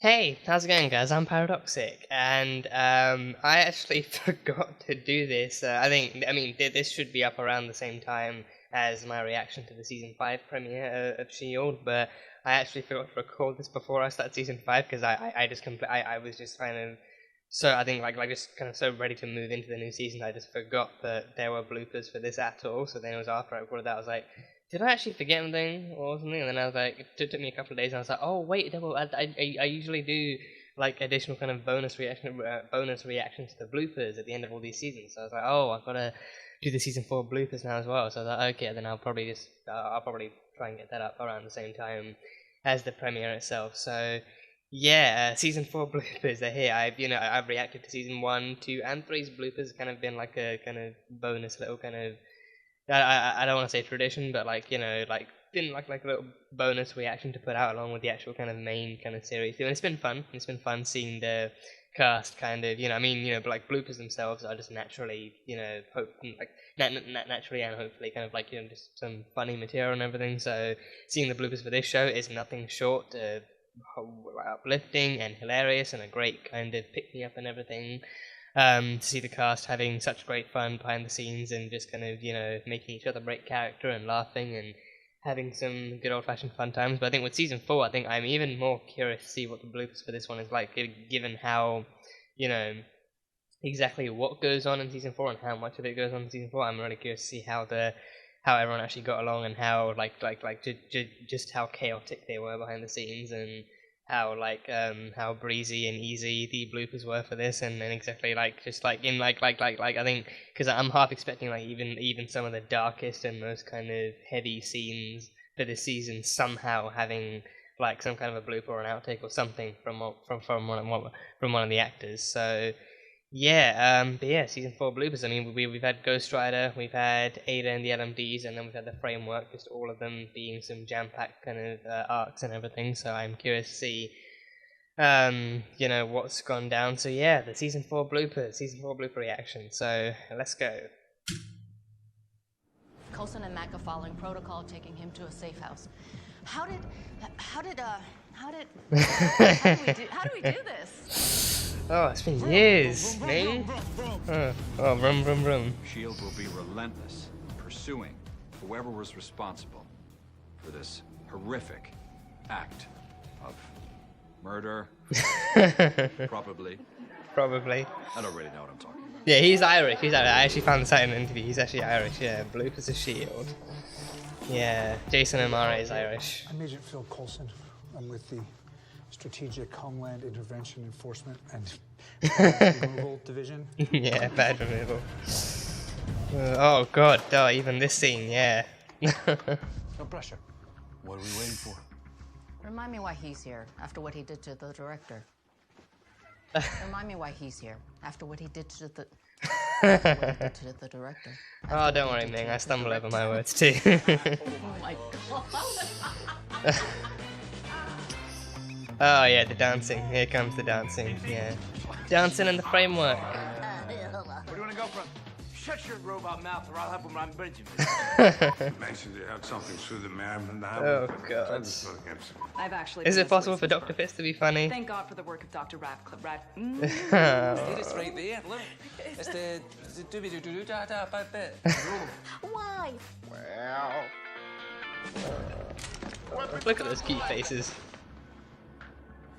Hey, how's it going, guys? I'm Paradoxic, and I actually forgot to do this. This should be up around the same time as my reaction to the season 5 premiere of Shield, but I actually forgot to record this before I started season 5 because I was just kind of just kind of so ready to move into the new season. I just forgot that there were bloopers for this at all. So then it was after I recorded that, I was like, did I actually forget anything or something? And then I was like, it took me a couple of days, and I was like, oh wait, I usually do like additional kind of bonus reactions to the bloopers at the end of all these seasons. So I was like, oh, I've got to do the season 4 bloopers now as well. So I was like, okay, then I'll probably try and get that up around the same time as the premiere itself. So yeah, season 4 bloopers, they're here. I've reacted to season 1, 2, and 3's bloopers. Kind of been like a kind of bonus little kind of, I don't want to say tradition, but been like a little bonus reaction to put out along with the actual kind of main kind of series too. And it's been fun. It's been fun seeing the cast kind of, but like bloopers themselves are just naturally, naturally and hopefully kind of like, just some funny material and everything. So seeing the bloopers for this show is nothing short of uplifting and hilarious and a great kind of pick me up and everything. To see the cast having such great fun behind the scenes and just kind of, making each other break character and laughing and having some good old-fashioned fun times. But I think with season 4, I think I'm even more curious to see what the bloopers for this one is like, given how, exactly what goes on in season 4 and how much of it goes on in season 4. I'm really curious to see how everyone actually got along and how just how chaotic they were behind the scenes and how breezy and easy the bloopers were for this, and exactly I think because I'm half expecting even some of the darkest and most kind of heavy scenes for this season somehow having like some kind of a blooper or an outtake or something from one of the actors. So yeah, but yeah, season 4 bloopers. I mean, we've had Ghost Rider, we've had Ada and the LMDs, and then we've had the framework. Just all of them being some jam-packed kind of arcs and everything. So I'm curious to see, what's gone down. So yeah, the season 4 blooper reaction. So let's go. Coulson and Mac are following protocol, taking him to a safe house. How do we do this? Oh, it's been years, man. Rum, rum, rum. Shield will be relentless, pursuing whoever was responsible for this horrific act of murder. Probably. I don't really know what I'm talking about. Yeah, he's Irish. I actually found this out in an interview. He's actually Irish. Yeah, Bloopers of Shield. Yeah, Jason O'Mara is Irish. I'm Agent Phil Coulson. I'm with the Strategic Homeland Intervention Enforcement and Removal Division. Yeah, bad removal. Oh god, even this scene, yeah. No pressure. What are we waiting for? Remind me why he's here after what he did to the director. Remind me why he's here after what he did to the director. Oh, don't worry, Ming. I stumble over my words too. Oh my god. Oh yeah, the dancing. Here comes the dancing. Yeah, dancing in the framework. Where do you want to go from? Shut your robot mouth, or I'll have one on Benjamin. Mentioned you had something through the man and Oh god. I've actually. Is it possible for Dr. Fist to be funny? Thank God for the work of Dr. Radcliffe. It is right there. Look, it's the doobie-doo-doo-doo-da-da bit. Why? Look at those cute faces.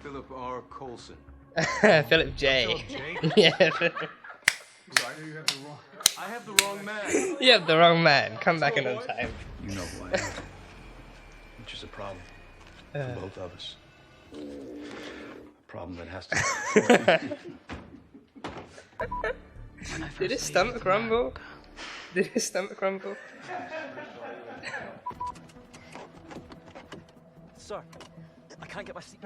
Philip R. Coulson. Philip J. Yeah. Sorry, I have the wrong man. You have the wrong man. Come back another time. You know who I am. Which is a problem for both of us. A problem that has to. Did his stomach rumble? Did his stomach rumble? Sir, I can't get my seat.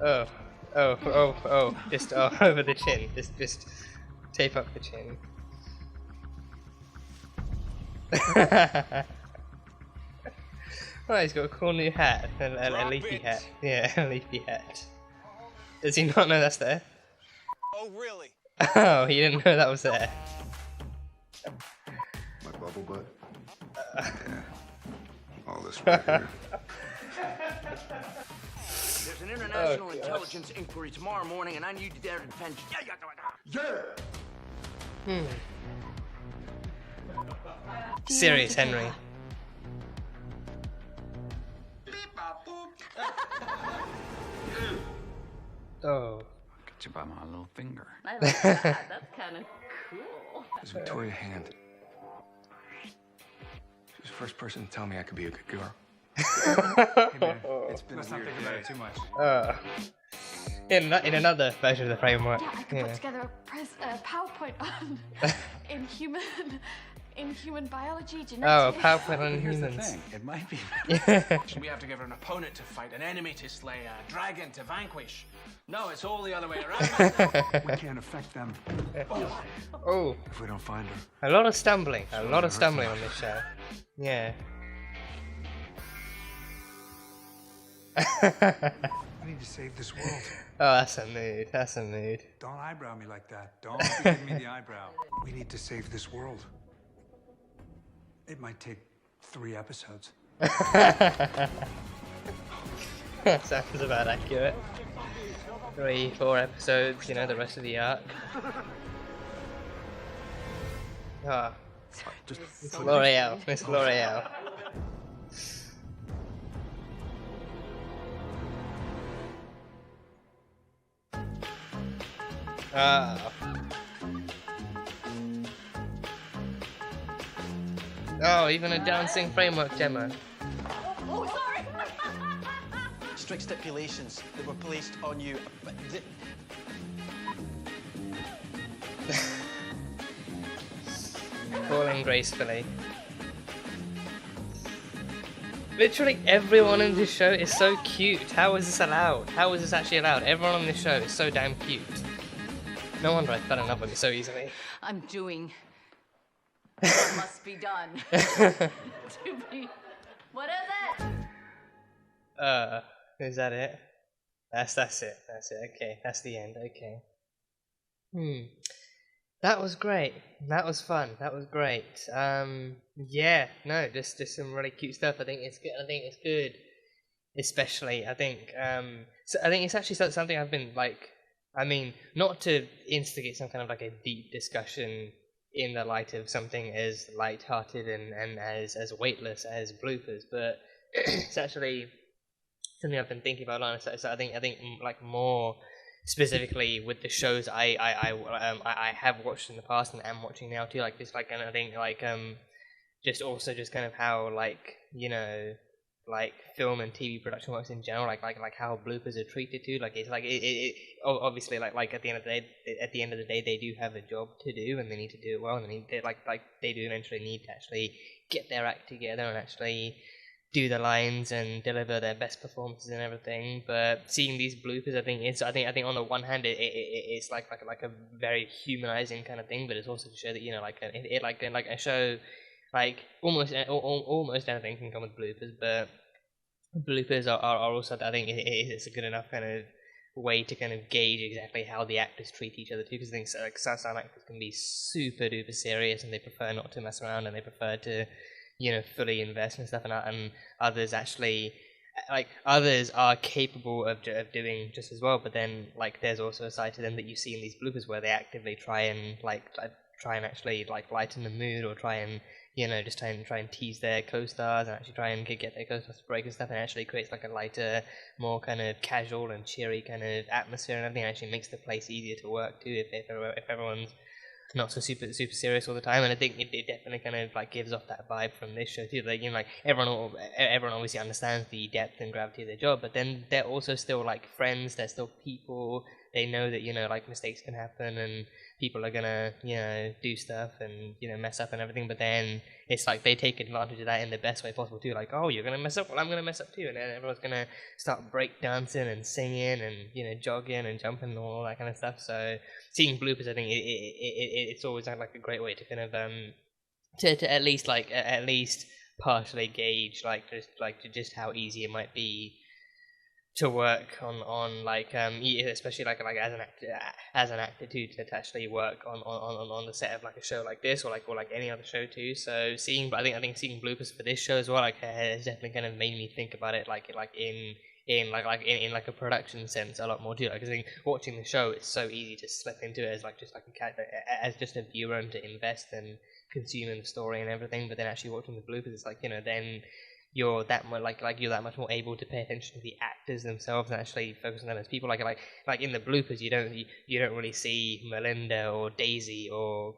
Oh. Just over the chin. Just tape up the chin. Oh, he's got a cool new hat. A leafy hat. Yeah, a leafy hat. Does he not know that's there? Oh, really? Oh, he didn't know that was there. My bubble butt? Yeah. All this Ghostwriter. There's an international intelligence inquiry tomorrow morning, and I need you there to defend. Serious Henry. Oh. Got you by my little finger. I like that. That's kind of cool. There's Victoria Hand. She was the first person to tell me I could be a good girl. Hey man, it's been Let's a not weird think about day. it too much. In another version of the framework. Yeah, I could put together a PowerPoint on in human biology, genetics. Oh, a PowerPoint on Here's the humans. thing. It might be. We have to give her an opponent to fight, an enemy to slay, a dragon to vanquish. No, it's all the other way around. We can't affect them Oh, if we don't find her. a lot of stumbling. A lot of stumbling on this show. Yeah. We need to save this world. Oh, that's a mood. That's a mood. Don't eyebrow me like that. Don't be giving me the eyebrow. We need to save this world. It might take 3 episodes. Sounds about accurate. 3, 4 episodes, you know, the rest of the arc. Ah, Just Miss L'Oreal. Miss L'Oreal. Ah. Oh, even a dancing framework demo. Oh, sorry. Strict stipulations that were placed on you. Falling gracefully. Literally everyone in this show is so cute. How is this allowed? How is this actually allowed? Everyone on this show is so damn cute. No wonder I fell in love with it so easily. I'm doing what must be done. To be. What is it? Is that it? That's it. That's it. Okay, that's the end. Okay. That was great. That was fun. That was great. Yeah, no, just some really cute stuff. I think it's good. I think it's good. Especially, I think so I think it's actually something I've been like, I mean, not to instigate some kind of like a deep discussion in the light of something as light-hearted and as weightless as Bloopers, but it's actually something I've been thinking about a lot. So I think like more specifically with the shows I have watched in the past and am watching now too, like this, like, and I think like just also just kind of how, like, you know, like film and TV production works in general, like how bloopers are treated too. Like it's like it obviously like at the end of the day they do have a job to do and they need to do it well, and they do eventually need to actually get their act together and actually do the lines and deliver their best performances and everything. But seeing these bloopers, I think on the one hand it's like a very humanizing kind of thing, but it's also to show that, you know, like a show, like almost anything can come with bloopers, but bloopers are also, I think it's a good enough kind of way to kind of gauge exactly how the actors treat each other too, because I think like some actors can be super duper serious and they prefer not to mess around and they prefer to, you know, fully invest in stuff, and others actually, like, others are capable of doing just as well, but then like there's also a side to them that you see in these bloopers where they actively try and actually like lighten the mood, or try and, you know, just try and tease their co-stars and actually try and get their co-stars to break and stuff, and actually creates like a lighter, more kind of casual and cheery kind of atmosphere, and everything. It actually makes the place easier to work too if everyone's not so super serious all the time. And I think it definitely kind of like gives off that vibe from this show too. Like, you know, like everyone obviously understands the depth and gravity of their job, but then they're also still like friends. They're still people. They know that, you know, like mistakes can happen and people are gonna, you know, do stuff and, you know, mess up and everything. But then it's like they take advantage of that in the best way possible too. Like, oh, you're gonna mess up, well, I'm gonna mess up too, and then everyone's gonna start break dancing and singing and, you know, jogging and jumping and all that kind of stuff. So seeing bloopers, I think it's always like a great way to kind of to at least partially gauge just how easy it might be to work on like especially like as an actor to actually work on the set of like a show like this or like any other show too. So I think seeing bloopers for this show as well like has definitely kind of made me think about it like in like a production sense a lot more too. Like I think watching the show, it's so easy to slip into it as like just like a character, as just a viewer, and to invest and consume in the story and everything. But then actually watching the bloopers, it's like, you know, then you're that much you're that much more able to pay attention to the actors themselves and actually focus on them as people. Like in the bloopers, you don't really see Melinda or Daisy or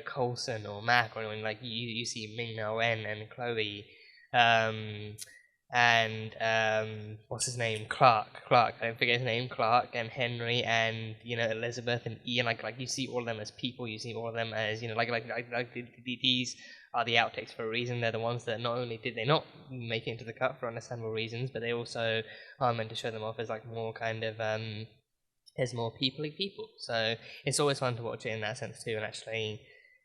Coulson or Mac or anything. Like you see Ming-Na Wen and Chloe. And what's his name? Clark. I don't forget his name. Clark and Henry and, you know, Elizabeth and Ian. Like you see all of them as people. You see all of them as, you know, these are the outtakes for a reason. They're the ones that not only did they not make it into the cut for understandable reasons, but they also are meant to show them off as like more kind of as more people-y people. So it's always fun to watch it in that sense too. And actually,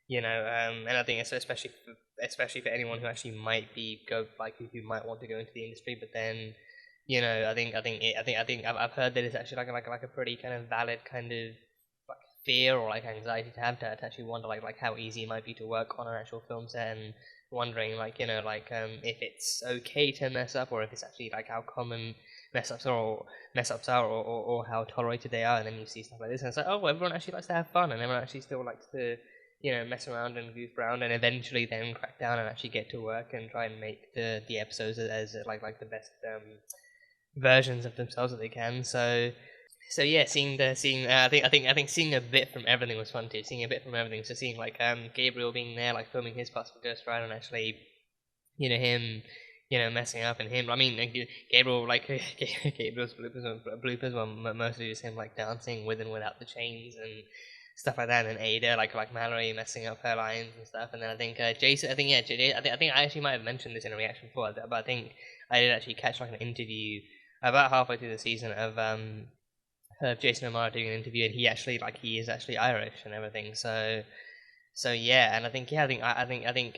you know, and I think it's especially for anyone who actually might who might want to go into the industry, but then, you know, I think I've heard that it's actually like a pretty kind of valid kind of like fear or like anxiety to have to actually wonder like how easy it might be to work on an actual film set, and wondering like, you know, like if it's okay to mess up, or if it's actually like how common mess ups are or how tolerated they are. And then you see stuff like this and it's like, oh, everyone actually likes to have fun, and everyone actually still likes to, you know, mess around and goof around, and eventually then crack down and actually get to work and try and make the episodes as like the best versions of themselves that they can. So yeah, I think seeing a bit from everything was fun too. Seeing a bit from everything. So seeing like Gabriel being there, like filming his parts for Ghost Rider, and actually, you know, him, you know, messing up, and him. I mean, Gabriel's bloopers were mostly just him like dancing with and without the chains and stuff like that. And then Ada, like Mallory messing up her lines and stuff. And then I think Jason. I think I actually might have mentioned this in a reaction before, but I think I did actually catch like an interview about halfway through the season of Jason O'Mara doing an interview, and he is actually Irish and everything. So yeah, and I think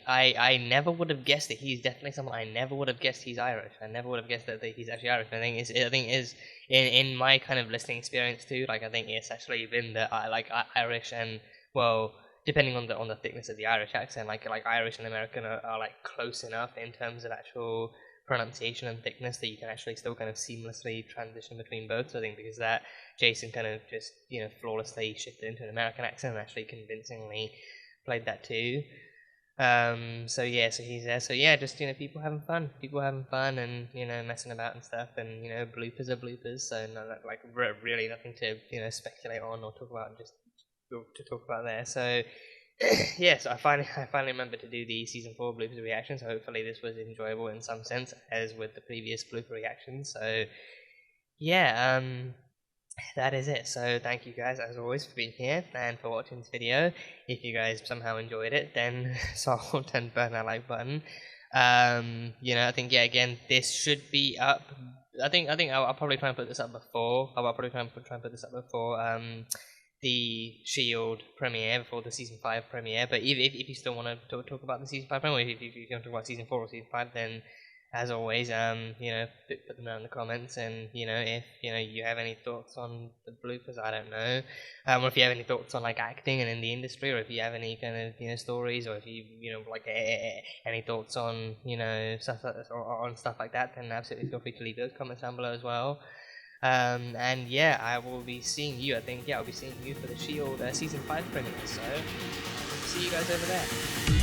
I never would have guessed that he's definitely someone. I never would have guessed he's Irish. I never would have guessed that he's actually Irish. I think is in my kind of listening experience too. Like I think it's actually been that Irish, and well, depending on the thickness of the Irish accent, like Irish and American are like close enough in terms of actual pronunciation and thickness that you can actually still kind of seamlessly transition between both. So I think because that, Jason kind of just, you know, flawlessly shifted into an American accent and actually convincingly played that too. So he's there. So yeah, just, you know, people having fun, and, you know, messing about and stuff, and, you know, bloopers are bloopers. So no, like really nothing to, you know, speculate on or talk about, just to talk about there. So yes, I finally remembered to do the season 4 bloopers reaction. So hopefully this was enjoyable in some sense, as with the previous blooper reactions. So yeah, that is it. So thank you guys as always for being here and for watching this video. If you guys somehow enjoyed it, then salt and burn that like button. You know, I think, yeah, again, this should be up. I think I'll probably try and put this up before. I'll probably try and put this up before the Shield premiere, before the season 5 premiere. But if you still want to talk about the season 5 premiere, if you want to talk about season 4 or season 5, then as always, you know, put them down in the comments. And, you know, if, you know, you have any thoughts on the bloopers, I don't know, or if you have any thoughts on like acting and in the industry, or if you have any kind of, you know, stories, or if you know, like any thoughts on, you know, stuff or on stuff like that, then absolutely feel free to leave those comments down below as well. And yeah, I will be seeing you. I think, yeah, I'll be seeing you for the Shield season 5 premiere. So see you guys over there.